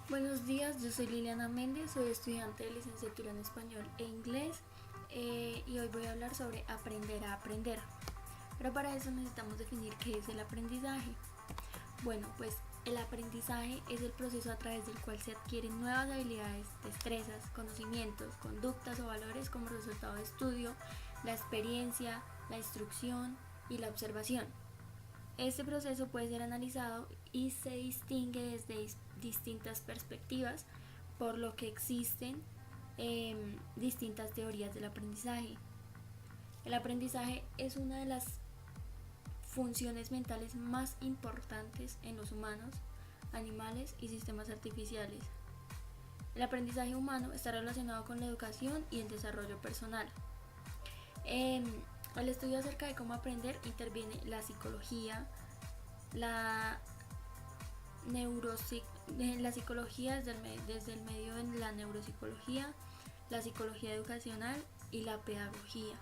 Buenos días, yo soy Liliana Méndez, soy estudiante de licenciatura en español e inglés y hoy voy a hablar sobre aprender a aprender. Pero para eso necesitamos definir qué es el aprendizaje. Bueno, pues el aprendizaje es el proceso a través del cual se adquieren nuevas habilidades, destrezas, conocimientos, conductas o valores como resultado de estudio, la experiencia, la instrucción y la observación. Este proceso puede ser analizado y se distingue desde distintas perspectivas, por lo que existen distintas teorías del aprendizaje. El aprendizaje es una de las funciones mentales más importantes en los humanos, animales y sistemas artificiales. El aprendizaje humano está relacionado con la educación y el desarrollo personal. El estudio acerca de cómo aprender interviene la psicología, la la psicología desde el medio de la neuropsicología, la psicología educacional y la pedagogía.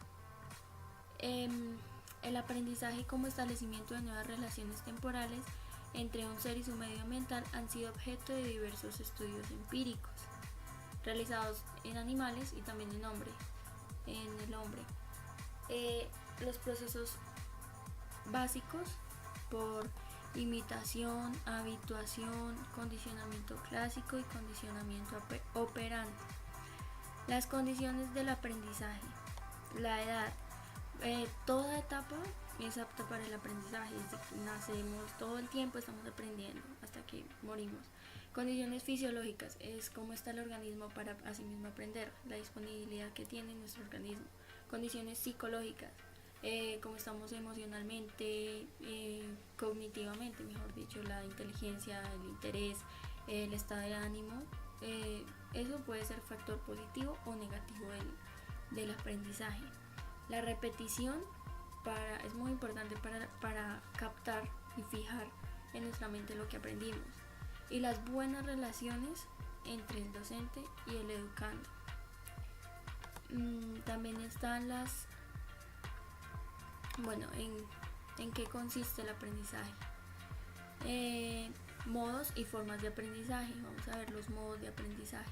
El aprendizaje como establecimiento de nuevas relaciones temporales entre un ser y su medio ambiental han sido objeto de diversos estudios empíricos realizados en animales y también en el hombre. Los procesos básicos por imitación, habituación, condicionamiento clásico y condicionamiento operante. Las condiciones del aprendizaje. La edad. Toda etapa es apta para el aprendizaje. Desde que nacemos, todo el tiempo estamos aprendiendo hasta que morimos. Condiciones fisiológicas es cómo está el organismo para asimismo aprender, la disponibilidad que tiene nuestro organismo. Condiciones psicológicas, cómo estamos emocionalmente, cognitivamente, mejor dicho, la inteligencia, el interés, el estado de ánimo. Eso puede ser factor positivo o negativo del aprendizaje. La repetición es muy importante para captar y fijar en nuestra mente lo que aprendimos. Y las buenas relaciones entre el docente y el educando. También están ¿en qué consiste el aprendizaje? Modos y formas de aprendizaje. Vamos a ver los modos de aprendizaje.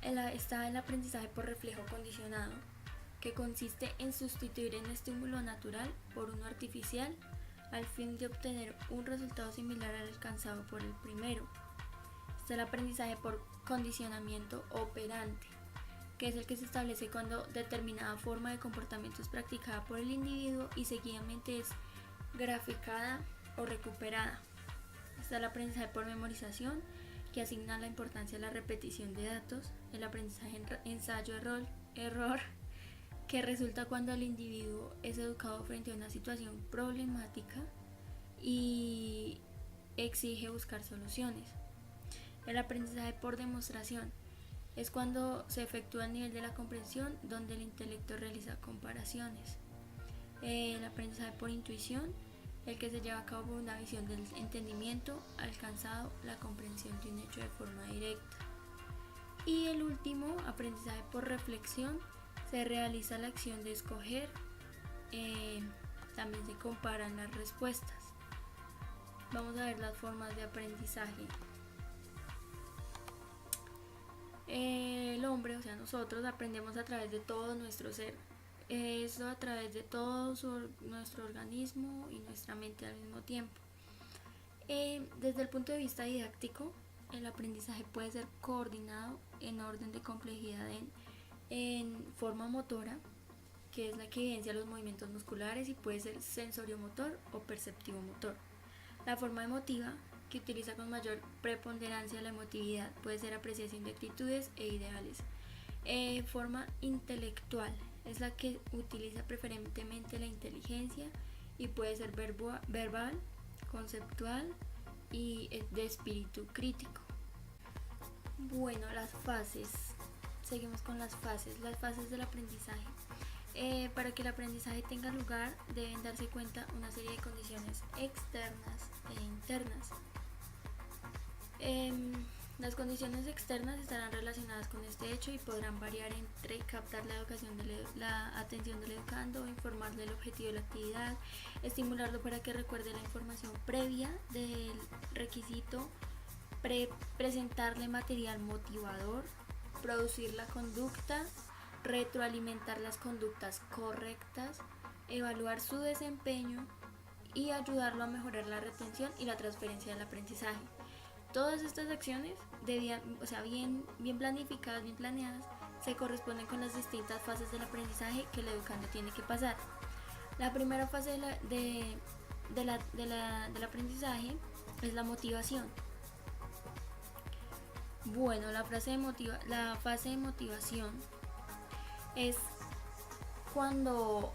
Está el aprendizaje por reflejo condicionado, que consiste en sustituir un estímulo natural por uno artificial al fin de obtener un resultado similar al alcanzado por el primero. Está el aprendizaje por condicionamiento operante, que es el que se establece cuando determinada forma de comportamiento es practicada por el individuo y seguidamente es graficada o recuperada. Está el aprendizaje por memorización, que asigna la importancia a la repetición de datos. El aprendizaje ensayo-error, que resulta cuando el individuo es educado frente a una situación problemática y exige buscar soluciones. El aprendizaje por demostración es cuando se efectúa el nivel de la comprensión donde el intelecto realiza comparaciones. El aprendizaje por intuición, el que se lleva a cabo por una visión del entendimiento alcanzado la comprensión de un hecho de forma directa. Y el último, aprendizaje por reflexión, se realiza la acción de escoger, también se comparan las respuestas. Vamos a ver las formas de aprendizaje. El hombre, o sea nosotros, aprendemos a través de todo nuestro ser. Eso a través de todo nuestro organismo y nuestra mente al mismo tiempo. Desde el punto de vista didáctico, el aprendizaje puede ser coordinado en orden de complejidad en forma motora, que es la que evidencia los movimientos musculares, y puede ser sensoriomotor o perceptivo-motor. La forma emotiva, que utiliza con mayor preponderancia la emotividad, puede ser apreciación de actitudes e ideales. Forma intelectual es la que utiliza preferentemente la inteligencia y puede ser verbal, conceptual y de espíritu crítico. Bueno, las fases. Seguimos con las fases del aprendizaje. Para que el aprendizaje tenga lugar deben darse cuenta una serie de condiciones externas e internas. Las condiciones externas estarán relacionadas con este hecho y podrán variar entre captar la atención del educando, informarle del objetivo de la actividad, estimularlo para que recuerde la información previa del requisito, presentarle material motivador, producir la conducta, retroalimentar las conductas correctas, evaluar su desempeño y ayudarlo a mejorar la retención y la transferencia del aprendizaje. Todas estas acciones, bien planificadas, bien planeadas, se corresponden con las distintas fases del aprendizaje que el educando tiene que pasar. La primera fase del aprendizaje es la motivación. Bueno, la fase de motivación es cuando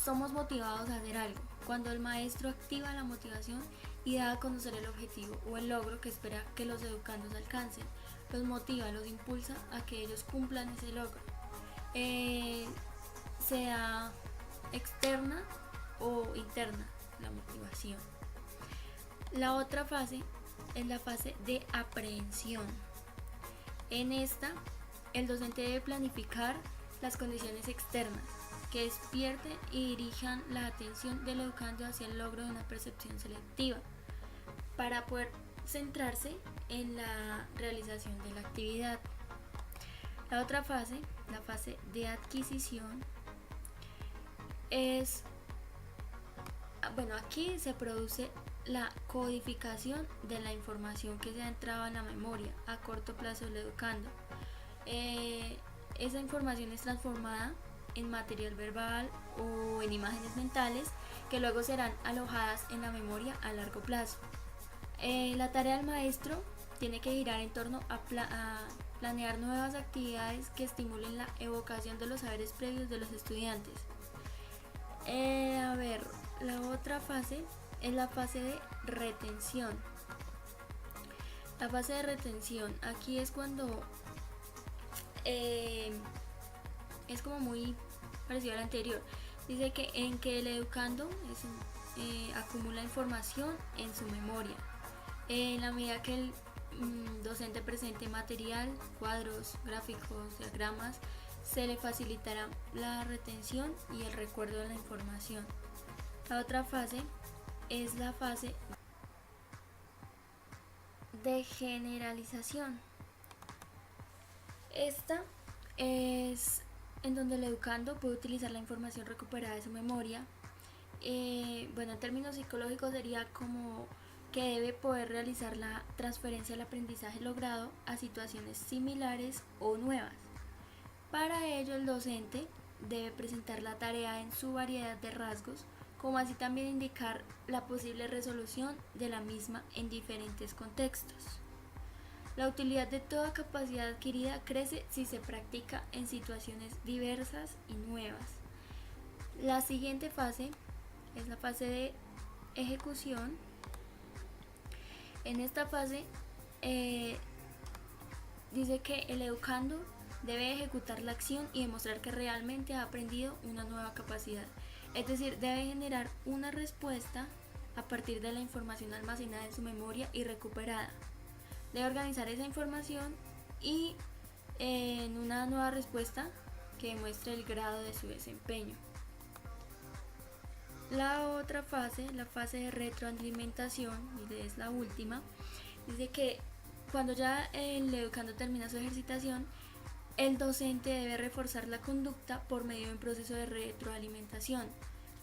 somos motivados a hacer algo, cuando el maestro activa la motivación y da a conocer el objetivo o el logro que espera que los educandos alcancen, los motiva, los impulsa a que ellos cumplan ese logro, sea externa o interna la motivación. La otra fase es la fase de aprehensión. En esta, el docente debe planificar las condiciones externas que despierten y dirijan la atención del educando hacia el logro de una percepción selectiva para poder centrarse en la realización de la actividad. La otra fase, la fase de adquisición, aquí se produce la codificación de la información que se ha entrado en la memoria a corto plazo del educando. Esa información es transformada en material verbal o en imágenes mentales que luego serán alojadas en la memoria a largo plazo. La tarea del maestro tiene que girar en torno a planear nuevas actividades que estimulen la evocación de los saberes previos de los estudiantes. La otra fase es la fase de retención. La fase de retención aquí es cuando es como muy parecido al anterior. Dice que el educando acumula información en su memoria. En la medida que el docente presente material, cuadros, gráficos, diagramas, se le facilitará la retención y el recuerdo de la información. La otra fase es la fase de generalización. Esta es en donde el educando puede utilizar la información recuperada de su memoria. En términos psicológicos sería como que debe poder realizar la transferencia del aprendizaje logrado a situaciones similares o nuevas. Para ello, el docente debe presentar la tarea en su variedad de rasgos, como así también indicar la posible resolución de la misma en diferentes contextos. La utilidad de toda capacidad adquirida crece si se practica en situaciones diversas y nuevas. La siguiente fase es la fase de ejecución. En esta fase dice que el educando debe ejecutar la acción y demostrar que realmente ha aprendido una nueva capacidad. Es decir, debe generar una respuesta a partir de la información almacenada en su memoria y recuperada. Debe organizar esa información y en una nueva respuesta que demuestre el grado de su desempeño. La otra fase, la fase de retroalimentación, y es la última, dice que cuando ya el educando termina su ejercitación, el docente debe reforzar la conducta por medio de un proceso de retroalimentación,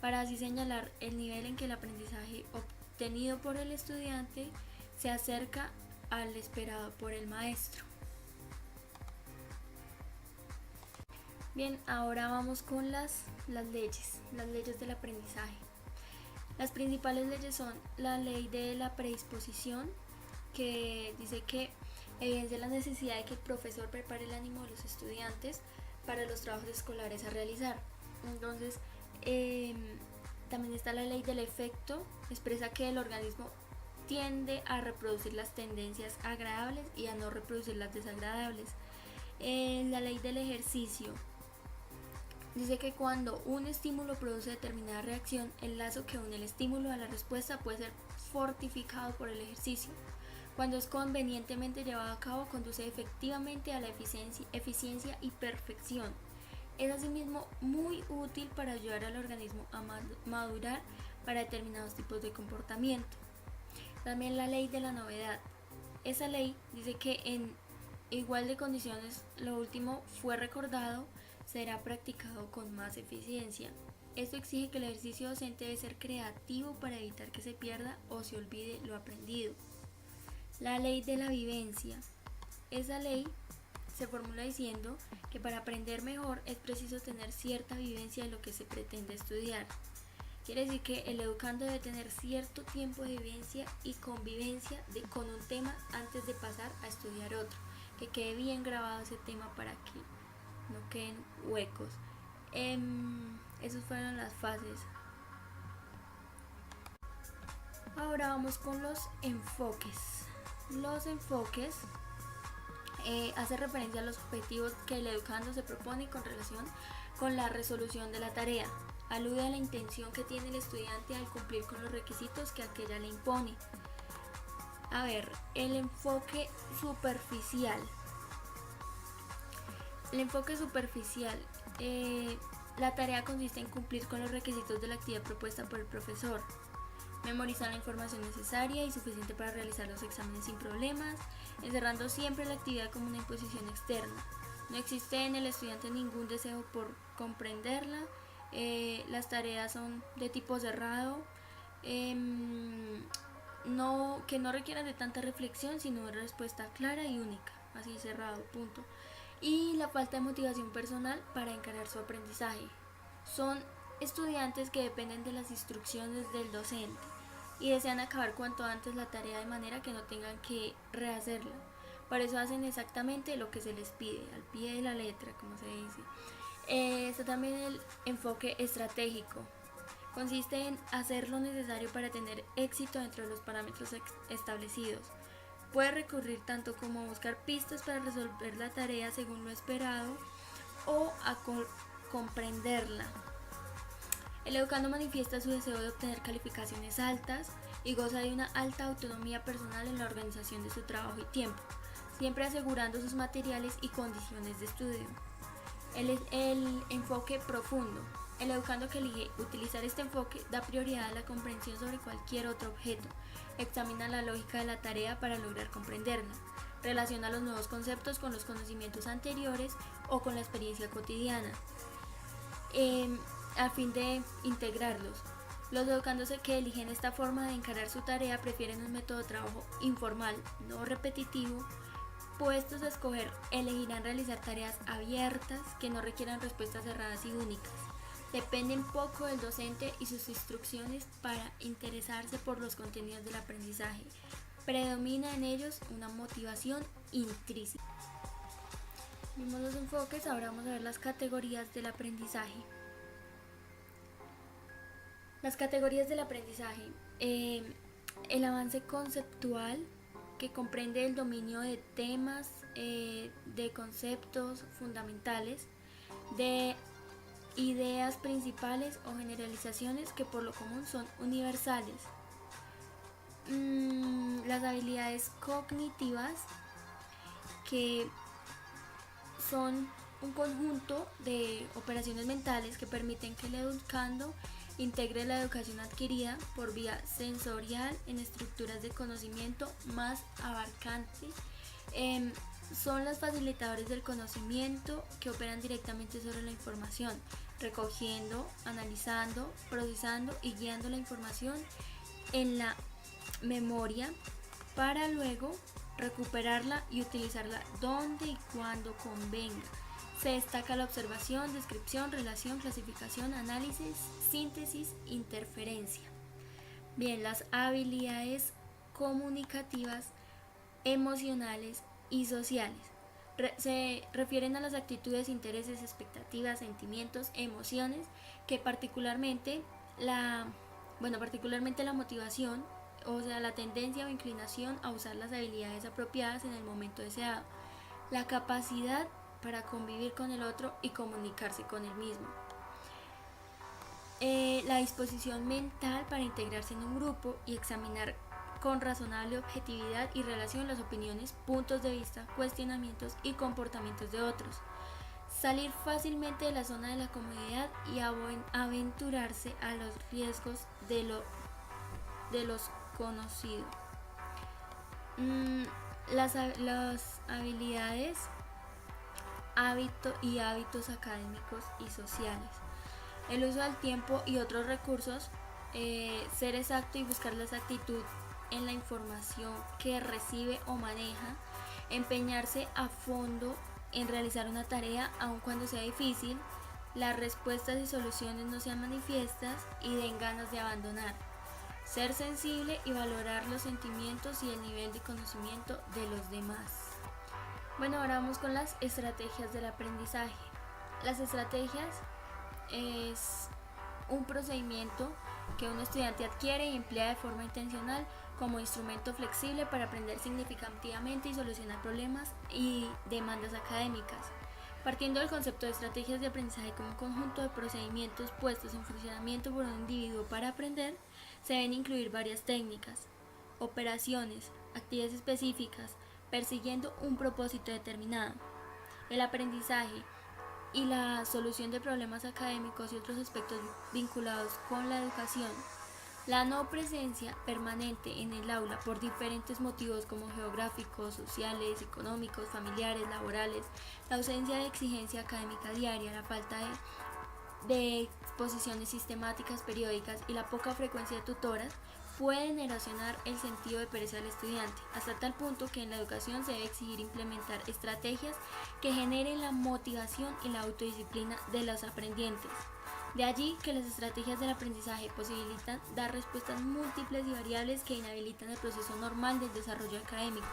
para así señalar el nivel en que el aprendizaje obtenido por el estudiante se acerca al esperado por el maestro. Bien, ahora vamos con las leyes del aprendizaje. Las principales leyes son la ley de la predisposición, que dice que evidencia la necesidad de que el profesor prepare el ánimo de los estudiantes para los trabajos escolares a realizar. Entonces, también está la ley del efecto, expresa que el organismo tiende a reproducir las tendencias agradables y a no reproducir las desagradables. La ley del ejercicio dice que cuando un estímulo produce determinada reacción, el lazo que une el estímulo a la respuesta puede ser fortificado por el ejercicio. Cuando es convenientemente llevado a cabo, conduce efectivamente a la eficiencia y perfección. Es asimismo muy útil para ayudar al organismo a madurar para determinados tipos de comportamiento. También la ley de la novedad. Esa ley dice que en igual de condiciones lo último fue recordado, será practicado con más eficiencia. Esto exige que el ejercicio docente debe ser creativo para evitar que se pierda o se olvide lo aprendido. La ley de la vivencia. Esa ley se formula diciendo que para aprender mejor es preciso tener cierta vivencia de lo que se pretende estudiar. Quiere decir que el educando debe tener cierto tiempo de vivencia y convivencia con un tema antes de pasar a estudiar otro. Que quede bien grabado ese tema para que no queden huecos. Esas fueron las fases. Ahora vamos con los enfoques. Los enfoques hacen referencia a los objetivos que el educando se propone con relación con la resolución de la tarea. Alude a la intención que tiene el estudiante al cumplir con los requisitos que aquella le impone. A ver, el enfoque superficial. El enfoque superficial. La tarea consiste en cumplir con los requisitos de la actividad propuesta por el profesor. Memorizar la información necesaria y suficiente para realizar los exámenes sin problemas, encerrando siempre la actividad como una imposición externa. No existe en el estudiante ningún deseo por comprenderla. Las tareas son de tipo cerrado, que no requieran de tanta reflexión, sino una respuesta clara y única, así cerrado, punto. Y la falta de motivación personal para encarar su aprendizaje. Son estudiantes que dependen de las instrucciones del docente y desean acabar cuanto antes la tarea de manera que no tengan que rehacerla. Por eso hacen exactamente lo que se les pide, al pie de la letra, como se dice. Está también el enfoque estratégico. Consiste en hacer lo necesario para tener éxito dentro de los parámetros establecidos. Puede recurrir tanto como a buscar pistas para resolver la tarea según lo esperado o a comprenderla. El educando manifiesta su deseo de obtener calificaciones altas y goza de una alta autonomía personal en la organización de su trabajo y tiempo, siempre asegurando sus materiales y condiciones de estudio. El enfoque profundo. El educando que elige utilizar este enfoque da prioridad a la comprensión sobre cualquier otro objeto, examina la lógica de la tarea para lograr comprenderla, relaciona los nuevos conceptos con los conocimientos anteriores o con la experiencia cotidiana, a fin de integrarlos. Los educandos que eligen esta forma de encarar su tarea prefieren un método de trabajo informal, no repetitivo. Puestos a escoger, elegirán realizar tareas abiertas que no requieran respuestas cerradas y únicas. Dependen poco del docente y sus instrucciones para interesarse por los contenidos del aprendizaje. Predomina en ellos una motivación intrínseca. Vimos los enfoques, ahora vamos a ver las categorías del aprendizaje. Las categorías del aprendizaje. El avance conceptual, que comprende el dominio de temas, de conceptos fundamentales, de ideas principales o generalizaciones que por lo común son universales. Las habilidades cognitivas, que son un conjunto de operaciones mentales que permiten que el educando integre la educación adquirida por vía sensorial en estructuras de conocimiento más abarcantes. Son los facilitadores del conocimiento que operan directamente sobre la información, recogiendo, analizando, procesando y guiando la información en la memoria para luego recuperarla y utilizarla donde y cuando convenga. Se destaca la observación, descripción, relación, clasificación, análisis, síntesis, interferencia. Bien, las habilidades comunicativas, emocionales y sociales se refieren a las actitudes, intereses, expectativas, sentimientos, emociones que particularmente la motivación, o sea, la tendencia o inclinación a usar las habilidades apropiadas en el momento deseado, la capacidad para convivir con el otro y comunicarse con el mismo, la disposición mental para integrarse en un grupo y examinar con razonable objetividad y relación las opiniones, puntos de vista, cuestionamientos y comportamientos de otros. Salir fácilmente de la zona de la comodidad y aventurarse a los riesgos de los conocidos. Las habilidades hábitos académicos y sociales. El uso del tiempo y otros recursos, ser exacto y buscar la exactitud en la información que recibe o maneja, empeñarse a fondo en realizar una tarea aun cuando sea difícil, las respuestas y soluciones no sean manifiestas y den ganas de abandonar. Ser sensible y valorar los sentimientos y el nivel de conocimiento de los demás. Bueno, ahora vamos con las estrategias del aprendizaje. Las estrategias es un procedimiento que un estudiante adquiere y emplea de forma intencional como instrumento flexible para aprender significativamente y solucionar problemas y demandas académicas. Partiendo del concepto de estrategias de aprendizaje como un conjunto de procedimientos puestos en funcionamiento por un individuo para aprender, se deben incluir varias técnicas, operaciones, actividades específicas, persiguiendo un propósito determinado. El aprendizaje y la solución de problemas académicos y otros aspectos vinculados con la educación. La no presencia permanente en el aula por diferentes motivos como geográficos, sociales, económicos, familiares, laborales, la ausencia de exigencia académica diaria, la falta de exposiciones sistemáticas periódicas y la poca frecuencia de tutoras pueden erosionar el sentido de pereza del estudiante, hasta tal punto que en la educación se debe exigir implementar estrategias que generen la motivación y la autodisciplina de los aprendientes. De allí que las estrategias del aprendizaje posibilitan dar respuestas múltiples y variables que inhabilitan el proceso normal del desarrollo académico.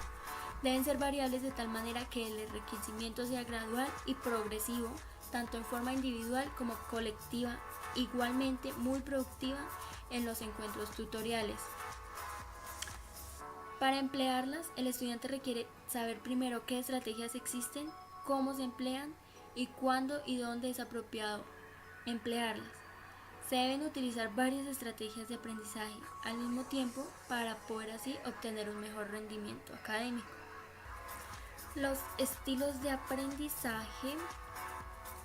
Deben ser variables de tal manera que el enriquecimiento sea gradual y progresivo, tanto en forma individual como colectiva, igualmente muy productiva en los encuentros tutoriales. Para emplearlas, el estudiante requiere saber primero qué estrategias existen, cómo se emplean y cuándo y dónde es apropiado emplearlas. Se deben utilizar varias estrategias de aprendizaje al mismo tiempo para poder así obtener un mejor rendimiento académico. Los estilos de aprendizaje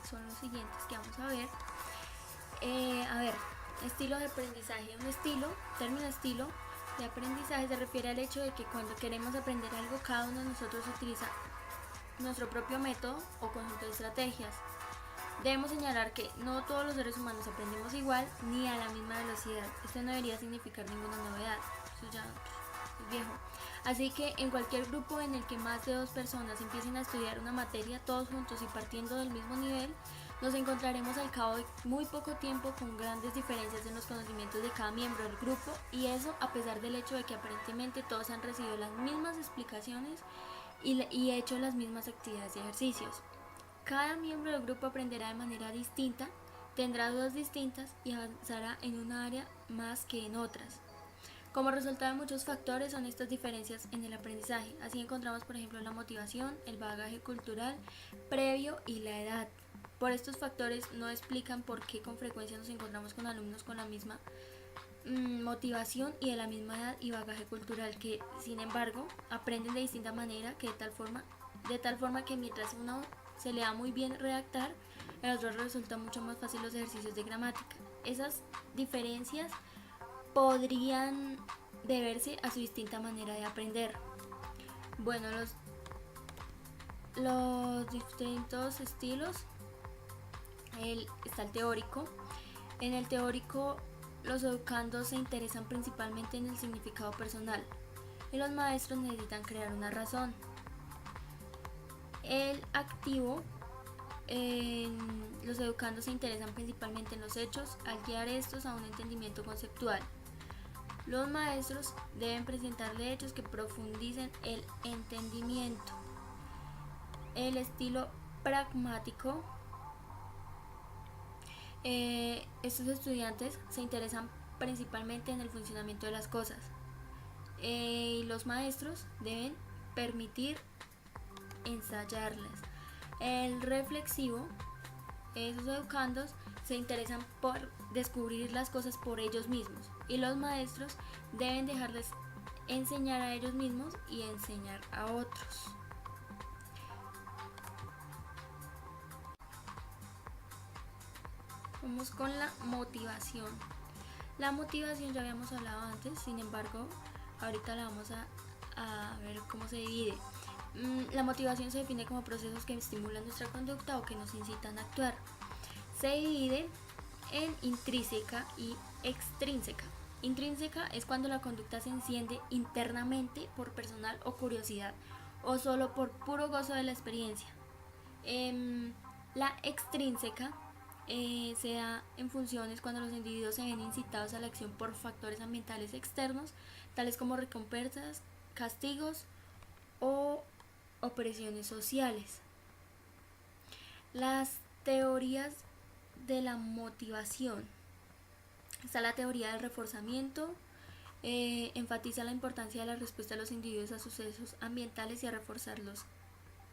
son los siguientes que vamos a ver. Estilo de aprendizaje. Término estilo de aprendizaje se refiere al hecho de que cuando queremos aprender algo, cada uno de nosotros utiliza nuestro propio método o conjunto de estrategias. Debemos señalar que no todos los seres humanos aprendemos igual ni a la misma velocidad. Esto no debería significar ninguna novedad, eso ya es viejo. Así que en cualquier grupo en el que más de 2 personas empiecen a estudiar una materia todos juntos y partiendo del mismo nivel, nos encontraremos al cabo de muy poco tiempo con grandes diferencias en los conocimientos de cada miembro del grupo, y eso a pesar del hecho de que aparentemente todos han recibido las mismas explicaciones y hecho las mismas actividades y ejercicios. Cada miembro del grupo aprenderá de manera distinta, tendrá dudas distintas y avanzará en una área más que en otras. Como resultado de muchos factores son estas diferencias en el aprendizaje. Así encontramos, por ejemplo, la motivación, el bagaje cultural previo y la edad. Por estos factores no explican por qué con frecuencia nos encontramos con alumnos con la misma motivación y de la misma edad y bagaje cultural, que sin embargo aprenden de distinta manera, que de tal forma que mientras uno se le da muy bien redactar, el otro resulta mucho más fácil los ejercicios de gramática. Esas diferencias podrían deberse a su distinta manera de aprender. Bueno, los distintos estilos. Está el teórico. En el teórico, los educandos se interesan principalmente en el significado personal y los maestros necesitan crear una razón. El activo, los educandos se interesan principalmente en los hechos al guiar estos a un entendimiento conceptual. Los maestros deben presentarle hechos que profundicen el entendimiento. El estilo pragmático. Estos estudiantes se interesan principalmente en el funcionamiento de las cosas. Y los maestros deben permitir ensayarlas. El reflexivo, esos educandos se interesan por descubrir las cosas por ellos mismos y los maestros deben dejarles enseñar a ellos mismos y enseñar a otros. Vamos con la motivación. La motivación ya habíamos hablado antes, sin embargo, ahorita la vamos a ver cómo se divide. La motivación se define como procesos que estimulan nuestra conducta o que nos incitan a actuar. Se divide en intrínseca y extrínseca. Intrínseca es cuando la conducta se enciende internamente por personal o curiosidad o solo por puro gozo de la experiencia. La extrínseca se da en funciones cuando los individuos se ven incitados a la acción por factores ambientales externos, tales como recompensas, castigos o opresiones sociales. Las teorías de la motivación. Está la teoría del reforzamiento, enfatiza la importancia de la respuesta de los individuos a sucesos ambientales y a reforzarlos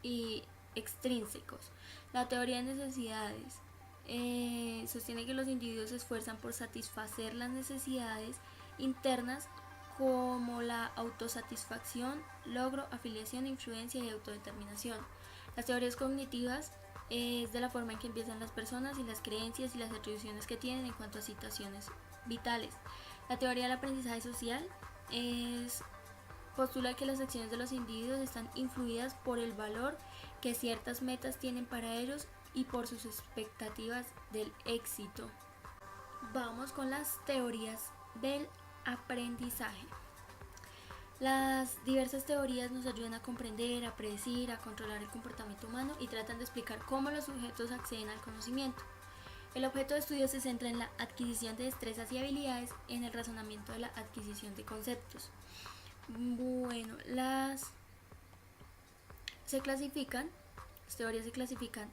y extrínsecos. La teoría de necesidades sostiene que los individuos se esfuerzan por satisfacer las necesidades internas como la autosatisfacción, logro, afiliación, influencia y autodeterminación. Las teorías cognitivas es de la forma en que empiezan las personas y las creencias y las atribuciones que tienen en cuanto a situaciones vitales. La teoría del aprendizaje social postula que las acciones de los individuos están influidas por el valor que ciertas metas tienen para ellos y por sus expectativas del éxito. Vamos con las teorías del aprendizaje. Las diversas teorías nos ayudan a comprender, a predecir, a controlar el comportamiento humano y tratan de explicar cómo los sujetos acceden al conocimiento. El objeto de estudio se centra en la adquisición de destrezas y habilidades en el razonamiento de la adquisición de conceptos. Bueno, las teorías se clasifican,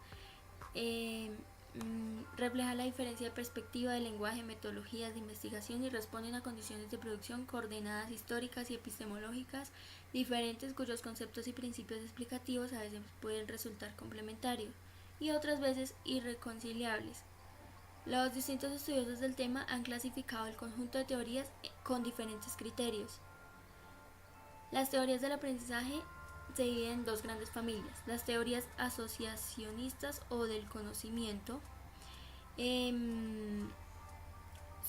reflejan la diferencia de perspectiva, de lenguaje, metodologías de investigación y responden a condiciones de producción, coordenadas históricas y epistemológicas diferentes cuyos conceptos y principios explicativos a veces pueden resultar complementarios y otras veces irreconciliables. Los distintos estudiosos del tema han clasificado el conjunto de teorías con diferentes criterios. Las teorías del aprendizaje se dividen en dos grandes familias: las teorías asociacionistas o del conocimiento.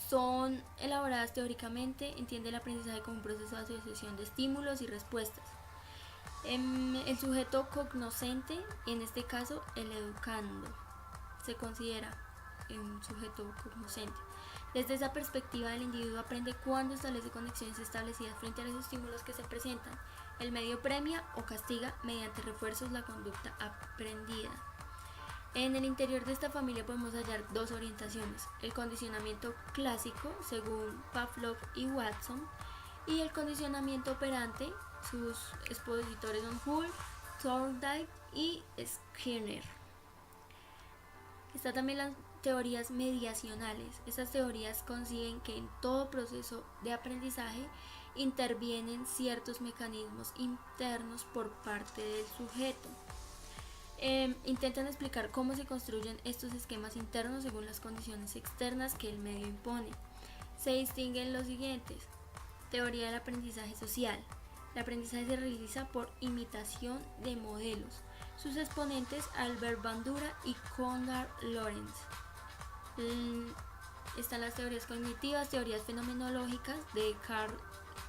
Son elaboradas teóricamente, entiende el aprendizaje como un proceso de asociación de estímulos y respuestas. El sujeto cognoscente, en este caso el educando, se considera un sujeto cognoscente. Desde esa perspectiva, el individuo aprende cuando establece conexiones establecidas frente a los estímulos que se presentan. El medio premia o castiga mediante refuerzos la conducta aprendida. En el interior de esta familia podemos hallar dos orientaciones: el condicionamiento clásico, según Pavlov y Watson, y el condicionamiento operante. Sus expositores son Hull, Thorndike y Skinner. Está también las teorías mediacionales. Estas teorías conciben que en todo proceso de aprendizaje intervienen ciertos mecanismos internos por parte del sujeto. Intentan explicar cómo se construyen estos esquemas internos según las condiciones externas que el medio impone. Se distinguen los siguientes: teoría del aprendizaje social. El aprendizaje se realiza por imitación de modelos. Sus exponentes: Albert Bandura y Konrad Lorenz. Están las teorías cognitivas, teorías fenomenológicas de Carl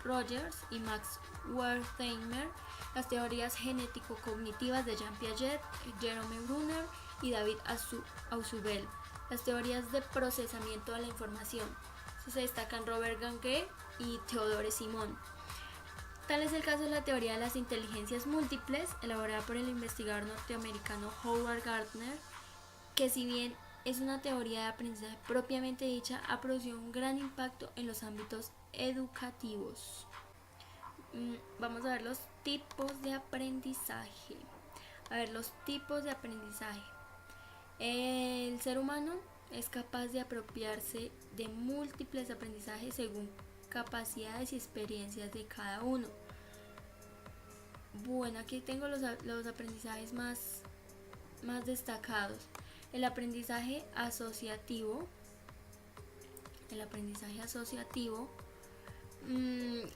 Rogers y Max Wertheimer, las teorías genético-cognitivas de Jean Piaget, Jerome Bruner y David Ausubel, las teorías de procesamiento de la información. Se destacan Robert Ganguet y Theodore Simon. Tal es el caso de la teoría de las inteligencias múltiples, elaborada por el investigador norteamericano Howard Gardner, que si bien es una teoría de aprendizaje propiamente dicha, ha producido un gran impacto en los ámbitos educativos. Vamos a ver los tipos de aprendizaje. El ser humano es capaz de apropiarse de múltiples aprendizajes según capacidades y experiencias de cada uno. Bueno, aquí tengo los aprendizajes más destacados. El aprendizaje asociativo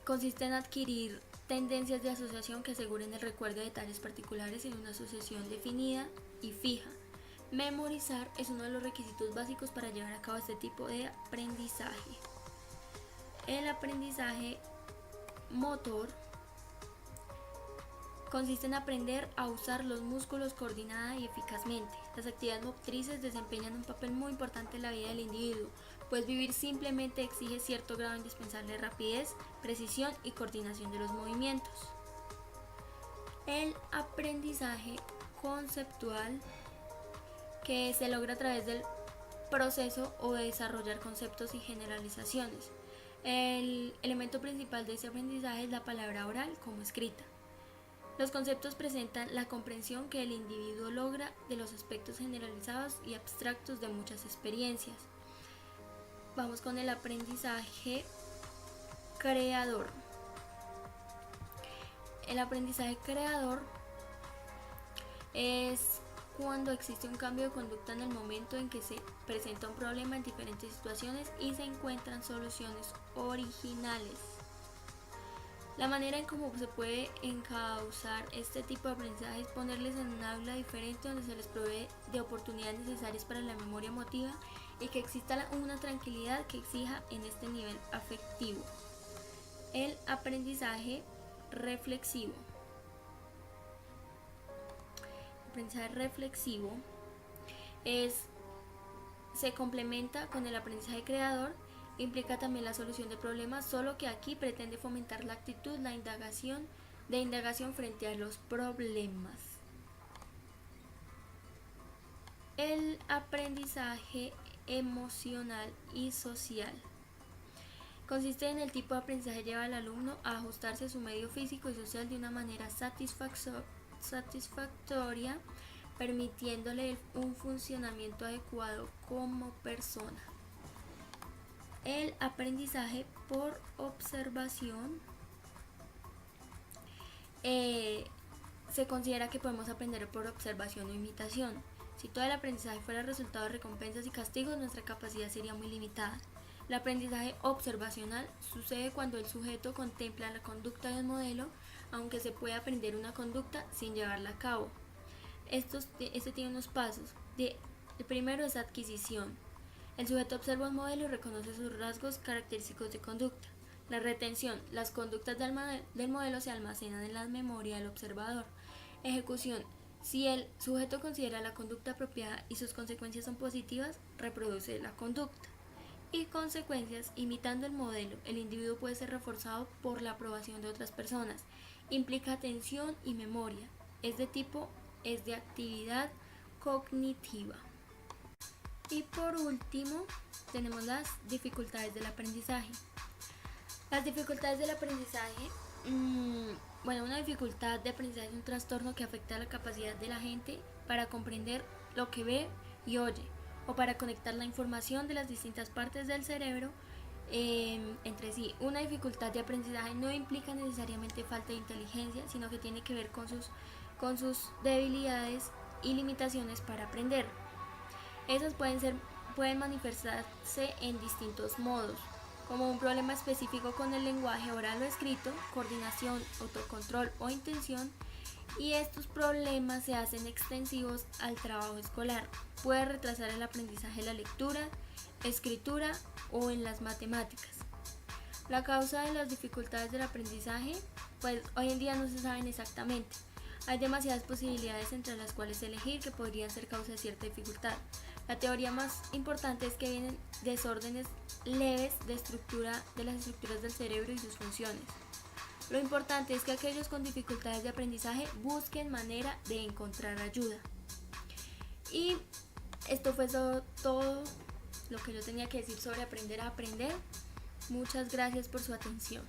consiste en adquirir tendencias de asociación que aseguren el recuerdo de detalles particulares en una asociación definida y fija. Memorizar es uno de los requisitos básicos para llevar a cabo este tipo de aprendizaje. El aprendizaje motor consiste en aprender a usar los músculos coordinada y eficazmente. Las actividades motrices desempeñan un papel muy importante en la vida del individuo, pues vivir simplemente exige cierto grado indispensable de rapidez, precisión y coordinación de los movimientos. El aprendizaje conceptual, que se logra a través del proceso o de desarrollar conceptos y generalizaciones. El elemento principal de ese aprendizaje es la palabra oral como escrita. Los conceptos presentan la comprensión que el individuo logra de los aspectos generalizados y abstractos de muchas experiencias. Vamos con el aprendizaje creador. El aprendizaje creador es cuando existe un cambio de conducta en el momento en que se presenta un problema en diferentes situaciones y se encuentran soluciones originales. La manera en cómo se puede encauzar este tipo de aprendizaje es ponerles en un aula diferente donde se les provee de oportunidades necesarias para la memoria emotiva y que exista una tranquilidad que exija en este nivel afectivo. El aprendizaje reflexivo. El aprendizaje reflexivo se complementa con el aprendizaje creador. Implica también la solución de problemas, solo que aquí pretende fomentar la actitud, la indagación frente a los problemas. El aprendizaje emocional y social consiste en el tipo de aprendizaje que lleva al alumno a ajustarse a su medio físico y social de una manera satisfactoria, permitiéndole un funcionamiento adecuado como persona. El aprendizaje por observación se considera que podemos aprender por observación o imitación. Si todo el aprendizaje fuera resultado de recompensas y castigos, nuestra capacidad sería muy limitada. El aprendizaje observacional sucede cuando el sujeto contempla la conducta del modelo, aunque se puede aprender una conducta sin llevarla a cabo. Este tiene unos pasos. El primero es adquisición. El sujeto observa un modelo y reconoce sus rasgos característicos de conducta. La retención. Las conductas del modelo se almacenan en la memoria del observador. Ejecución. Si el sujeto considera la conducta apropiada y sus consecuencias son positivas, reproduce la conducta. Y consecuencias. Imitando el modelo, el individuo puede ser reforzado por la aprobación de otras personas. Implica atención y memoria. Es de actividad cognitiva. Y por último, tenemos las dificultades del aprendizaje. Las dificultades del aprendizaje, una dificultad de aprendizaje es un trastorno que afecta a la capacidad de la gente para comprender lo que ve y oye, o para conectar la información de las distintas partes del cerebro entre sí. Una dificultad de aprendizaje no implica necesariamente falta de inteligencia, sino que tiene que ver con sus debilidades y limitaciones para aprender. Esas pueden manifestarse en distintos modos, como un problema específico con el lenguaje oral o escrito, coordinación, autocontrol o intención, y estos problemas se hacen extensivos al trabajo escolar. Puede retrasar el aprendizaje en la lectura, escritura o en las matemáticas. La causa de las dificultades del aprendizaje, pues hoy en día no se saben exactamente. Hay demasiadas posibilidades entre las cuales elegir que podrían ser causa de cierta dificultad. La teoría más importante es que vienen desórdenes leves de las estructuras del cerebro y sus funciones. Lo importante es que aquellos con dificultades de aprendizaje busquen manera de encontrar ayuda. Y esto fue todo lo que yo tenía que decir sobre aprender a aprender. Muchas gracias por su atención.